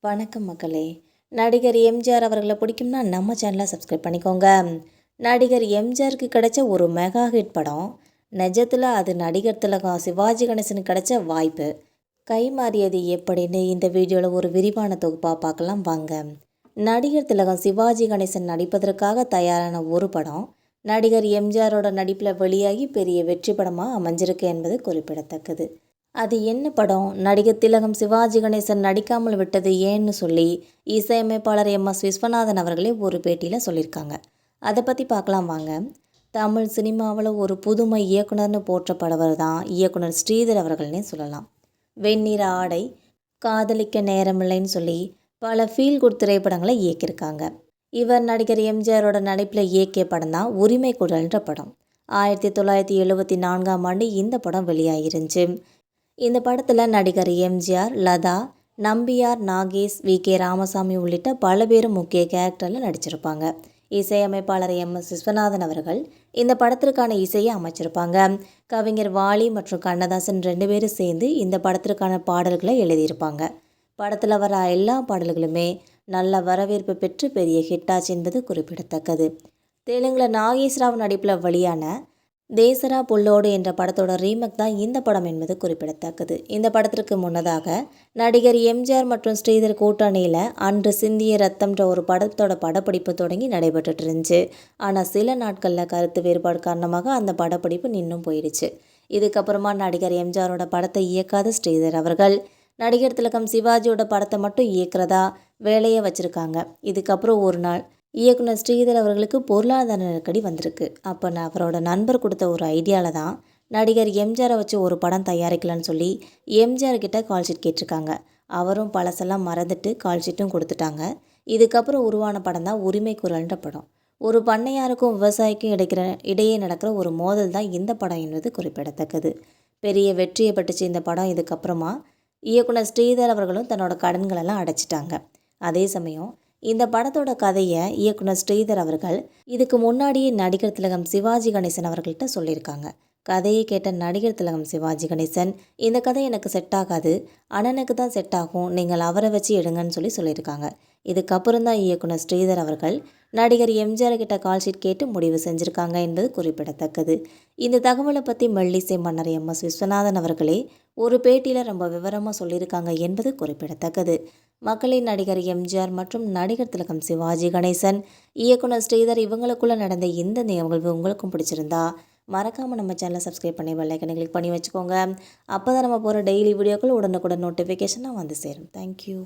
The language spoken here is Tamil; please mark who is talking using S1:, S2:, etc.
S1: வணக்கம் மக்களே. நடிகர் எம்ஜிஆர் அவர்களை பிடிக்கும்னா நம்ம சேனலை சப்ஸ்கிரைப் பண்ணிக்கோங்க. நடிகர் எம்ஜிஆருக்கு கிடைச்ச ஒரு மெகா ஹிட் படம். நிஜத்தில் அது நடிகர் திலகம் சிவாஜி கணேசனுக்கு கிடைச்ச வாய்ப்பு. கை மாறியது எப்படின்னு இந்த வீடியோவில் ஒரு விரிவான தொகுப்பாக பார்க்கலாம் வாங்க. நடிகர் திலகம் சிவாஜி கணேசன் நடிப்பதற்காக தயாரான ஒரு படம் நடிகர் எம்ஜிஆரோட நடிப்பில் வெளியாகி பெரிய வெற்றி படமாக அமைஞ்சிருக்கு என்பது குறிப்பிடத்தக்கது. அது என்ன படம், நடிகர் திலகம் சிவாஜி கணேசன் நடிக்காமல் விட்டது ஏன்னு சொல்லி இசையமைப்பாளர் MS விஸ்வநாதன் அவர்களே ஒரு பேட்டியில் சொல்லியிருக்காங்க. அதை பற்றி பார்க்கலாம் வாங்க. தமிழ் சினிமாவில் ஒரு புதுமை இயக்குனர்னு போற்றப்படுவர் தான் இயக்குனர் ஸ்ரீதர் அவர்கள்னே சொல்லலாம். வெண்ணிற ஆடை, காதலிக்க நேரமில்லைன்னு சொல்லி பல ஃபீல் குட் திரைப்படங்களை இயக்கியிருக்காங்க. இவர் நடிகர் எம்ஜிஆரோட நடிப்பில் இயக்கிய படம் தான் உரிமை குரல்ன்ற படம். 1974 இந்த படம் வெளியாகிருந்துச்சு. இந்த படத்தில் நடிகர் எம்ஜிஆர், லதா, நம்பியார், நாகேஷ், VK ராமசாமி உள்ளிட்ட பல பேரும் முக்கிய கேரக்டரில் நடிச்சிருப்பாங்க. இசையமைப்பாளர் MS விஸ்வநாதன் அவர்கள் இந்த படத்திற்கான இசையை அமைச்சிருப்பாங்க. கவிஞர் வாலி மற்றும் கண்ணதாசன் 2 பேரும் சேர்ந்து இந்த படத்திற்கான பாடல்களை எழுதியிருப்பாங்க. படத்தில் வர எல்லா பாடல்களுமே நல்ல வரவேற்பு பெற்று பெரிய ஹிட்டாச்சு என்பது குறிப்பிடத்தக்கது. தெலுங்கில் நாகேஷ் ராவ் நடிப்பில் வெளியான தேசரா புல்லோடு என்ற படத்தோட ரீமேக் தான் இந்த படம் என்பது குறிப்பிடத்தக்கது. இந்த படத்திற்கு முன்னதாக நடிகர் எம்ஜிஆர் மற்றும் ஸ்ரீதர் கூட்டணியில் அன்று சிந்திய ரத்தம்ன்ற ஒரு படத்தோட படப்பிடிப்பு தொடங்கி நடைபெற்றுட்டு இருந்துச்சு. ஆனால் சில நாட்களில் கருத்து வேறுபாடு காரணமாக அந்த படப்பிடிப்பு நின்றும் போயிடுச்சு. இதுக்கப்புறமா நடிகர் எம்ஜிஆரோட படத்தை இயக்காத ஸ்ரீதர் அவர்கள் நடிகர் திலகம் சிவாஜியோட படத்தை மட்டும் இயக்கிறதா வேலையை வச்சுருக்காங்க. இதுக்கப்புறம் ஒரு நாள் இயக்குனர் ஸ்ரீதர் அவர்களுக்கு பொருளாதார நெருக்கடி வந்திருக்கு. அப்போ அவரோட நண்பர் கொடுத்த ஒரு ஐடியாவில் தான் நடிகர் எம்ஜிஆரை வச்சு ஒரு படம் தயாரிக்கலான்னு சொல்லி எம்ஜிஆர் கிட்ட கால் ஷீட் கேட்டிருக்காங்க. அவரும் பழசெல்லாம் மறந்துட்டு கால் ஷீட்டும் கொடுத்துட்டாங்க. இதுக்கப்புறம் உருவான படம் தான் உரிமை குரல்ன்ற படம். ஒரு பண்ணையாருக்கும் விவசாயிக்கும் இடையே நடக்கிற ஒரு மோதல் தான் இந்த படம் என்பது குறிப்பிடத்தக்கது. பெரிய வெற்றியை பெற்றுச்சு இந்த படம். இதுக்கப்புறமா இயக்குனர் ஸ்ரீதர் அவர்களும் தன்னோட கடன்களெல்லாம் அடைச்சிட்டாங்க. அதே சமயம் இந்த படத்தோட கதையை இயக்குனர் ஸ்ரீதர் அவர்கள் இதுக்கு முன்னாடியே நடிகர் திலகம் சிவாஜி கணேசன் அவர்கள்ட்ட சொல்லியிருக்காங்க. கதையை கேட்ட நடிகர் திலகம் சிவாஜி கணேசன், இந்த கதை எனக்கு செட் ஆகாது, அண்ணனுக்கு தான் செட் ஆகும், நீங்கள் அவரை வச்சு எடுங்கன்னு சொல்லியிருக்காங்க. இதுக்கப்புறம் தான் இயக்குனர் ஸ்ரீதர் அவர்கள் நடிகர் எம்ஜிஆர் கிட்ட கால் ஷீட் கேட்டு முடிவு செஞ்சுருக்காங்க என்பது குறிப்பிடத்தக்கது. இந்த தகவலை பற்றி மெல்லிசை மன்னர் MS விஸ்வநாதன் அவர்களே ஒரு பேட்டியில் ரொம்ப விவரமாக சொல்லியிருக்காங்க என்பது குறிப்பிடத்தக்கது. மக்களின் நடிகர் எம்ஜிஆர் மற்றும் நடிகர் திலகம் சிவாஜி கணேசன், இயக்குனர் ஸ்ரீதர் இவங்களுக்குள்ளே நடந்த இந்த நிகழ்வு உங்களுக்கும் பிடிச்சிருந்தா மறக்காமல் நம்ம சேனலை சப்ஸ்கிரைப் பண்ணி பெல் ஐக்கனை கிளிக் பண்ணி வச்சுக்கோங்க. அப்போ தான் நம்ம போகிற டெய்லி வீடியோக்கள் உடனுக்குடன் நோட்டிஃபிகேஷனாக வந்து சேரும். தேங்க்யூ.